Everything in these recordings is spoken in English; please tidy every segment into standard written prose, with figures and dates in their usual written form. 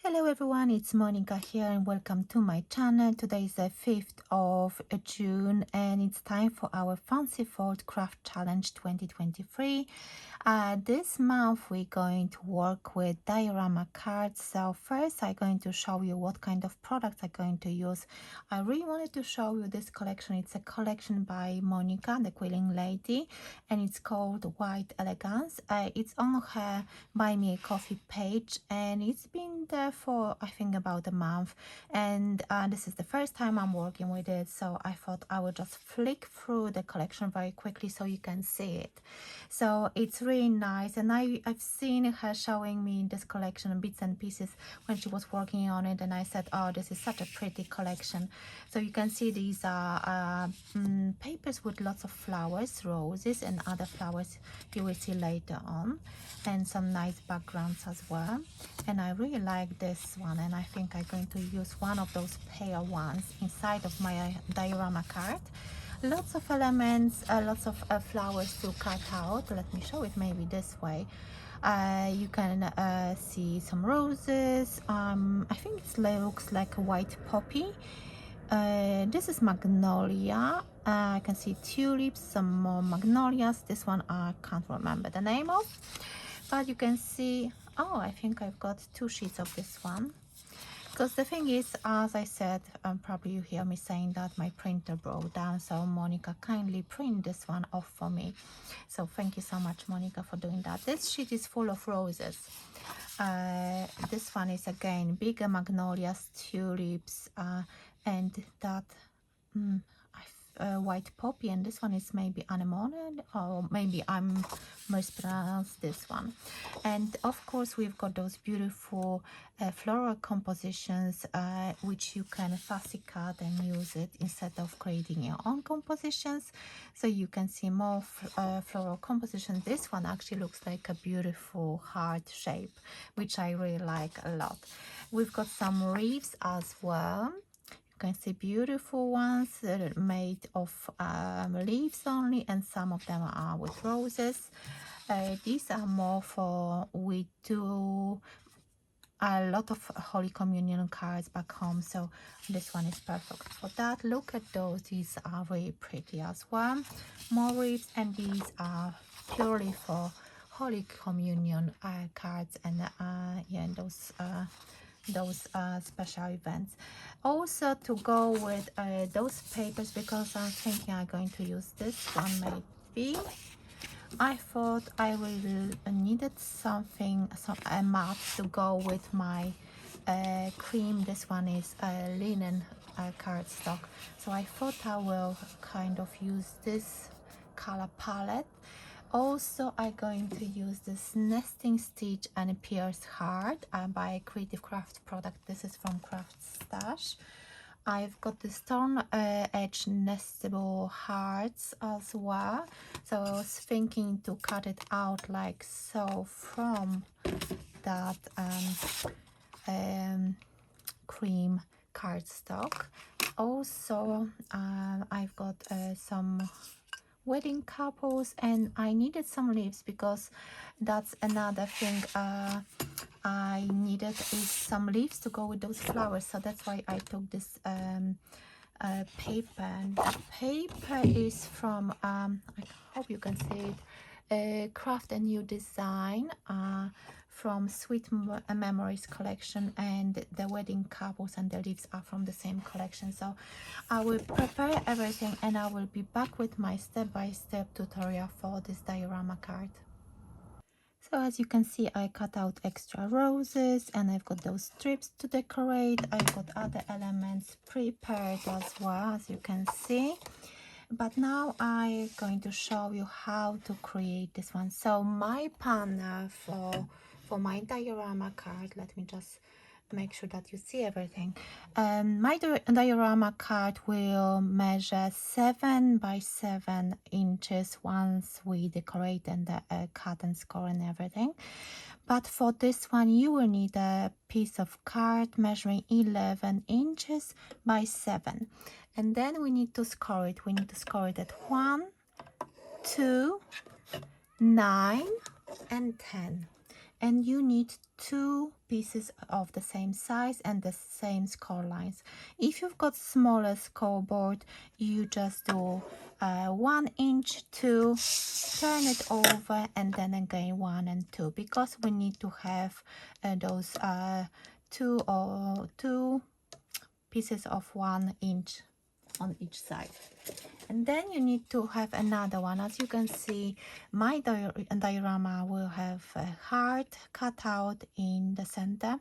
Hello everyone, it's Monika here and welcome to my channel. Today is the 5th of June and it's time for our Fancy Fold Craft Challenge 2023. This month we're going to work with diorama cards. So first I'm going to show you what kind of products I'm going to use. I really wanted to show you this collection. It's a collection by Monika, the quilling lady, and it's called White Elegance. It's on her Buy Me a Coffee page and it's been there for I think about a month, and this is the first time I'm working with it, so I thought I would just flick through the collection very quickly so you can see it. So it's really nice, and I've seen her showing me this collection bits and pieces when she was working on it, and I said, oh, this is such a pretty collection. So you can see these are papers with lots of flowers, roses and other flowers you will see later on, and some nice backgrounds as well. And I really like this one, and I think I'm going to use one of those pale ones inside of my diorama card. Lots of elements, lots of flowers to cut out. Let me show it maybe this way. You can see some roses. I think it looks like a white poppy. This is magnolia. I can see tulips, some more magnolias. This one I can't remember the name of, but you can see, oh, I think I've got 2 sheets of this one. Because the thing is, as I said, probably you hear me saying that my printer broke down, so Monika kindly print this one off for me. So thank you so much, Monika, for doing that. This sheet is full of roses. This one is again bigger magnolias, tulips, and that white poppy, and this one is maybe anemone, or maybe I'm mispronounced this one. And of course we've got those beautiful floral compositions which you can fussy cut and use it instead of creating your own compositions. So you can see more floral composition. This one actually looks like a beautiful heart shape, which I really like a lot. We've got some leaves as well. You can see beautiful ones made of leaves only, and some of them are with roses. These are more for, we do a lot of Holy Communion cards back home, so this one is perfect for that. Look at those, these are really pretty as well. More leaves, and these are purely for Holy Communion cards, and yeah, those special events. Also to go with those papers, because I'm thinking I'm going to use this one maybe. I thought I will needed something, a mat to go with my cream. This one is linen cardstock, so I thought I will kind of use this color palette. Also, I'm going to use this nesting stitch and pierce heart by Creative Craft product. This is from Craft Stash. I've got the stone edge nestable hearts as well, so I was thinking to cut it out like so from that cream cardstock. Also I've got some wedding couples, and I needed some leaves because that's another thing I needed, is some leaves to go with those flowers. So that's why I took this paper, and the paper is from I hope you can see it, Craft a New Design from Sweet Memories collection, and the wedding couples and the leaves are from the same collection. So I will prepare everything and I will be back with my step-by-step tutorial for this diorama card. So as you can see, I cut out extra roses, and I've got those strips to decorate. I've got other elements prepared as well, as you can see. But now I'm going to show you how to create this one. So my panel for my diorama card, let me just make sure that you see everything. My diorama card will measure 7 by 7 inches once we decorate and cut and score and everything. But for this one you will need a piece of card measuring 11 inches by 7, and then we need to score it. We need to score it at 1, 2, 9 and 10. and you need 2 pieces of the same size and the same score lines. If you've got smaller scoreboard, you just do 1 inch, 2, turn it over, and then again 1 and 2, because we need to have those 2 pieces of 1 inch on each side. And then you need to have another one. As you can see, my diorama will have a heart cut out in the center.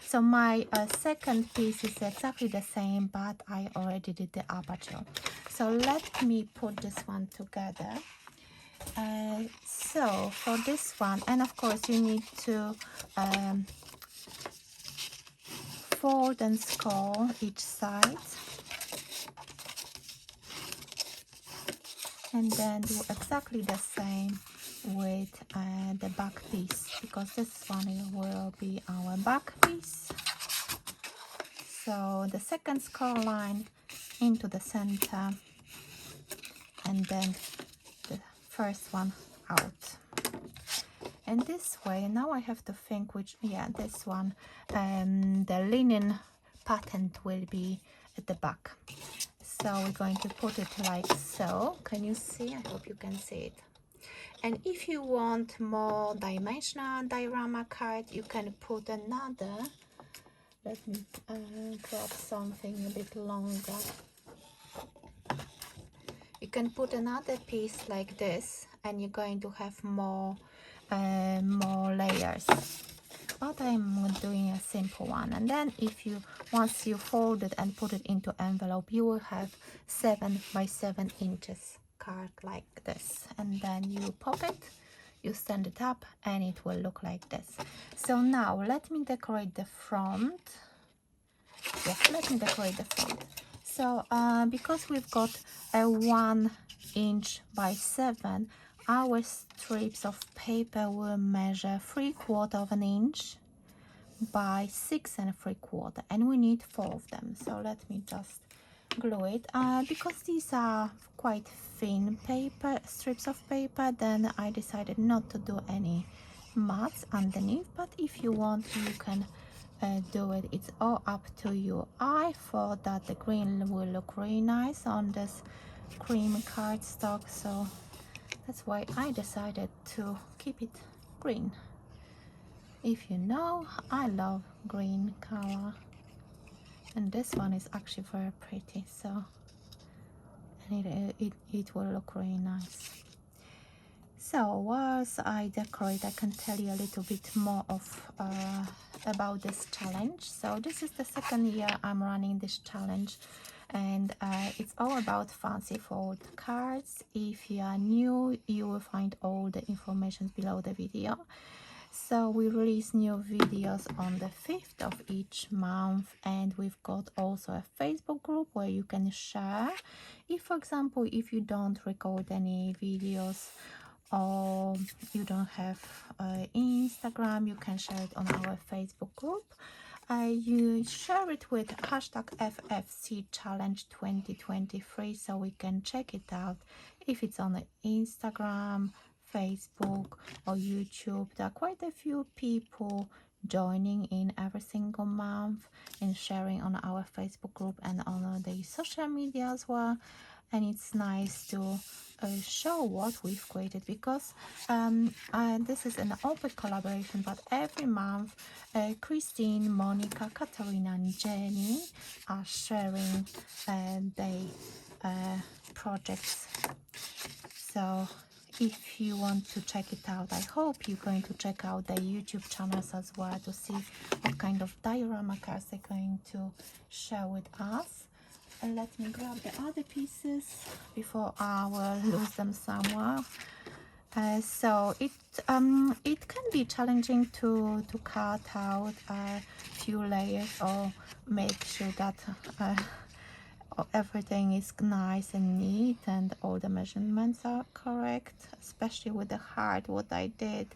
So my second piece is exactly the same, but I already did the aperture. So let me put this one together. So for this one, and of course you need to fold and score each side, and then do exactly the same with the back piece, because this one will be our back piece. So the second score line into the center, and then the first one out. And this way, now I have to think which, yeah, this one, the linen pattern will be at the back. So we're going to put it like so. Can you see? I hope you can see it. And if you want more dimensional diorama card, you can put another. Let me grab something a bit longer. You can put another piece like this, and you're going to have more layers. But I'm doing a simple one. And then if you, once you fold it and put it into envelope, you will have 7 by 7 inches card like this. And then you pop it, you stand it up, and it will look like this. So now let me decorate the front. Yes, let me decorate the front. So because we've got a 1 inch by 7, our strips of paper will measure 3/4 of an inch by 6 3/4, and we need 4 of them. So let me just glue it. Because these are quite thin paper, strips of paper, then I decided not to do any mats underneath, but if you want, you can do it. It's all up to you. I thought that the green will look really nice on this cream cardstock, so that's why I decided to keep it green. If you know, I love green color, and this one is actually very pretty, so and it will look really nice. So whilst I decorate, I can tell you a little bit more of about this challenge. So this is the second year I'm running this challenge, and it's all about fancy fold cards. If you are new, you will find all the information below the video. So we release new videos on the 5th of each month, and we've got also a Facebook group where you can share. If, for example, if you don't record any videos, or you don't have Instagram, you can share it on our Facebook group. You share it with hashtag FFC Challenge 2023, so we can check it out. If it's on Instagram, Facebook or YouTube, there are quite a few people joining in every single month and sharing on our Facebook group and on the social media as well. And it's nice to show what we've created, because this is an open collaboration, but every month Christine, Monika, Katarina and Jenny are sharing their projects. So if you want to check it out, I hope you're going to check out the YouTube channels as well to see what kind of diorama cards they're going to share with us. And let me grab the other pieces before I will lose them somewhere. So it can be challenging to cut out a few layers or make sure that everything is nice and neat and all the measurements are correct, especially with the heart. What I did,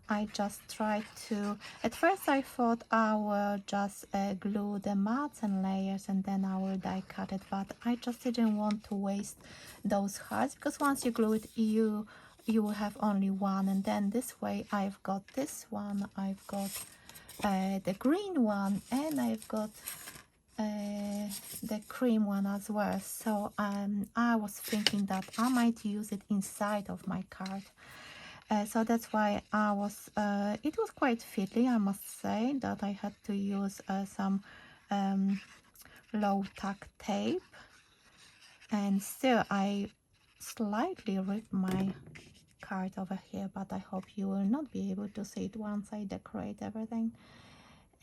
I just tried to, at first I thought I will just glue the mats and layers and then I will die cut it, but I just didn't want to waste those hearts, because once you glue it, you will have only one, and then this way I've got this one, I've got the green one, and I've got the cream one as well. So I was thinking that I might use it inside of my card. So that's why I was, it was quite fiddly, I must say, that I had to use some low tack tape, and still I slightly ripped my card over here, but I hope you will not be able to see it once I decorate everything.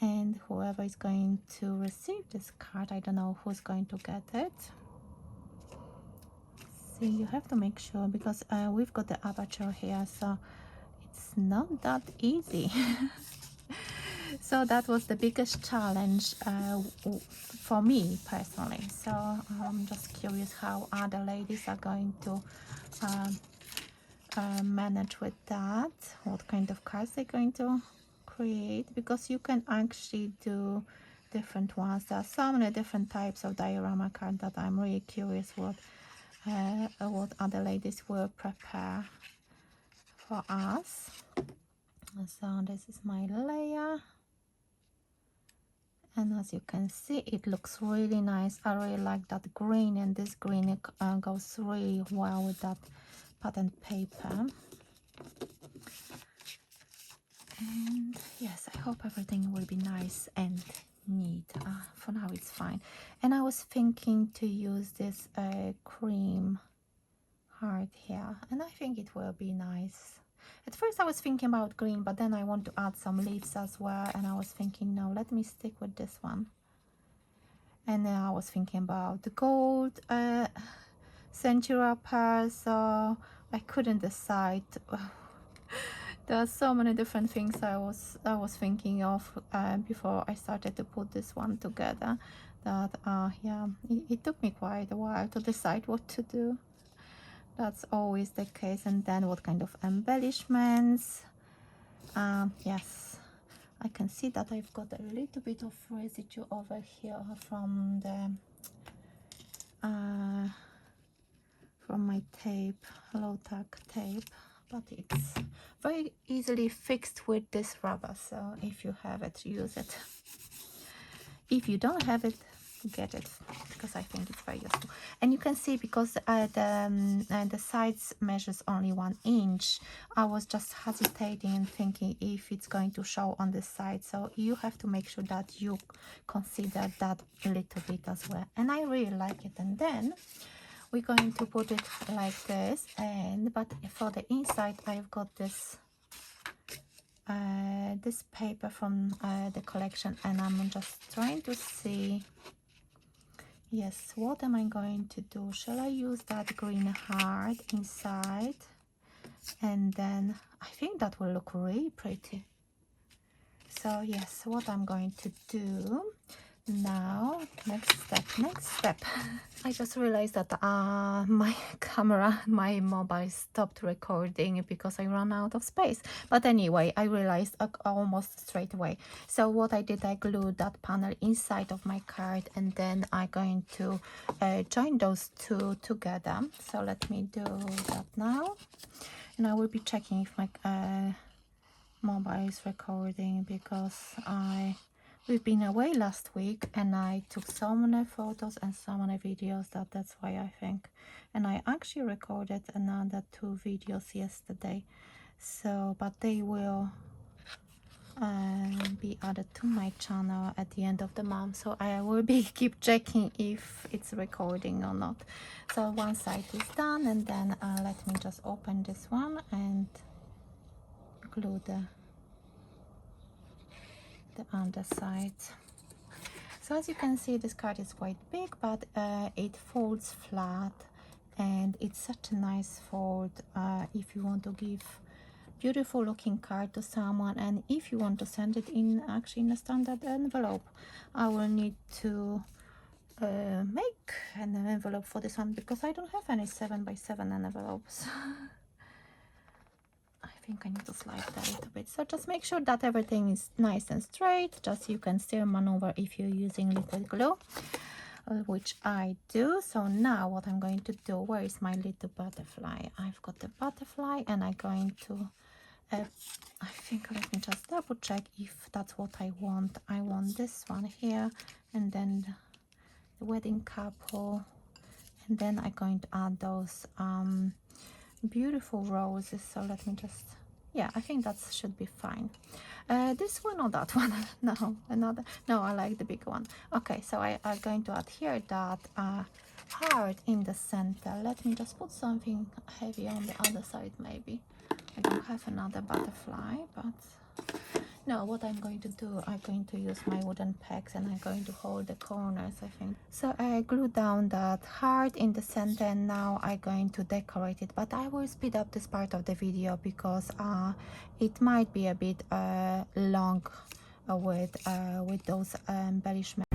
And whoever is going to receive this card, I don't know who's going to get it. See, you have to make sure, because we've got the aperture here, so it's not that easy. So that was the biggest challenge for me personally. So I'm just curious how other ladies are going to manage with that, what kind of cards they're going to create, because you can actually do different ones. There are so many different types of diorama card that I'm really curious what other ladies will prepare for us. So this is my layer, and as you can see, it looks really nice. I really like that green, and this green goes really well with that pattern paper. And yes, I hope everything will be nice and neat. For now it's fine. And I was thinking to use this cream heart here, and I think it will be nice. At first I was thinking about green, but then I want to add some leaves as well, and I was thinking, no, let me stick with this one. And then I was thinking about the gold century pearl, so I couldn't decide. There are so many different things I was thinking of before I started to put this one together, that yeah, it took me quite a while to decide what to do. That's always the case. And then what kind of embellishments. Yes, I can see that I've got a little bit of residue over here from the from my tape, low tack tape, but it's very easily fixed with this rubber. So if you have it, use it. If you don't have it, get it, because I think it's very useful. And you can see, because the sides measures only 1 inch, I was just hesitating and thinking if it's going to show on the side. So you have to make sure that you consider that a little bit as well. And I really like it. And then we're going to put it like this, and but for the inside I've got this this paper from the collection, and I'm just trying to see, yes, what am I going to do? Shall I use that green heart inside? And then I think that will look really pretty. So yes, what I'm going to do now, next step. I just realized that my camera, my mobile stopped recording because I ran out of space. But anyway, I realized almost straight away. So what I did, I glued that panel inside of my card, and then I'm going to join those two together. So let me do that now. And I will be checking if my mobile is recording, because we've been away last week and I took so many photos and so many videos that's why I think. And I actually recorded another 2 videos yesterday, so but they will be added to my channel at the end of the month, so I will be keep checking if it's recording or not. So one side is done, and then let me just open this one and glue the underside. So as you can see, this card is quite big, but it folds flat, and it's such a nice fold if you want to give beautiful looking card to someone, and if you want to send it in actually in a standard envelope. I will need to make an envelope for this one, because I don't have any 7x7 envelopes. I think I need to slide that a little bit. So just make sure that everything is nice and straight. Just you can still maneuver if you're using liquid glue. which I do. So now what I'm going to do, where is my little butterfly? I've got the butterfly, and I'm going to I think, let me just double check if that's what I want. I want this one here, and then the wedding couple, and then I'm going to add those beautiful roses. So let me just, yeah, I think that should be fine. This one or that one? No, another. No, I like the big one. Okay, so I'm going to add here that heart in the center. Let me just put something heavy on the other side. Maybe I don't have another butterfly, but no, what I'm going to do, I'm going to use my wooden pegs, and I'm going to hold the corners, I think. So I glue down that heart in the center, and now I'm going to decorate it, but I will speed up this part of the video because it might be a bit long with those embellishments.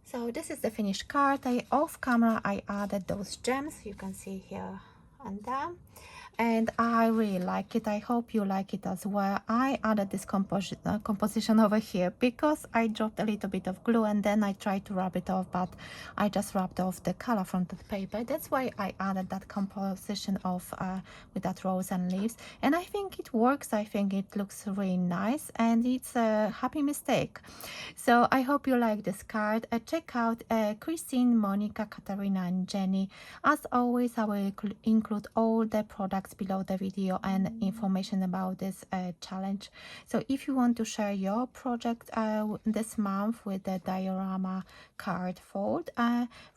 So this is the finished card. Off camera I added those gems you can see here and there, and I really like it. I hope you like it as well. I added this composition over here because I dropped a little bit of glue, and then I tried to rub it off, but I just rubbed off the color from the paper. That's why I added that composition of with that rose and leaves, and I think it works. I think it looks really nice, and it's a happy mistake. So I hope you like this card. Check out Christine, Monica, Katarina and Jenny. As always, I will include all the products below the video and information about this challenge. So if you want to share your project this month with the diorama card fold,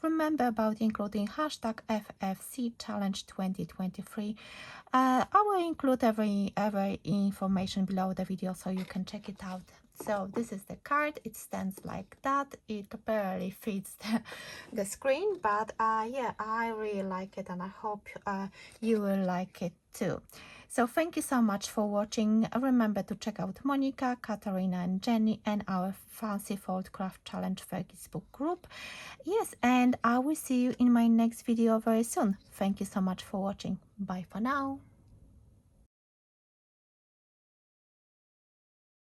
remember about including hashtag FFC challenge 2023. I will include every information below the video so you can check it out. So this is the card. It stands like that. It barely fits the screen, but yeah, I really like it, and I hope you will like it too. So thank you so much for watching. Remember to check out Monika, Katarina and Jenny and our Fancy Fold Craft Challenge Facebook group. Yes, and I will see you in my next video very soon. Thank you so much for watching. Bye for now.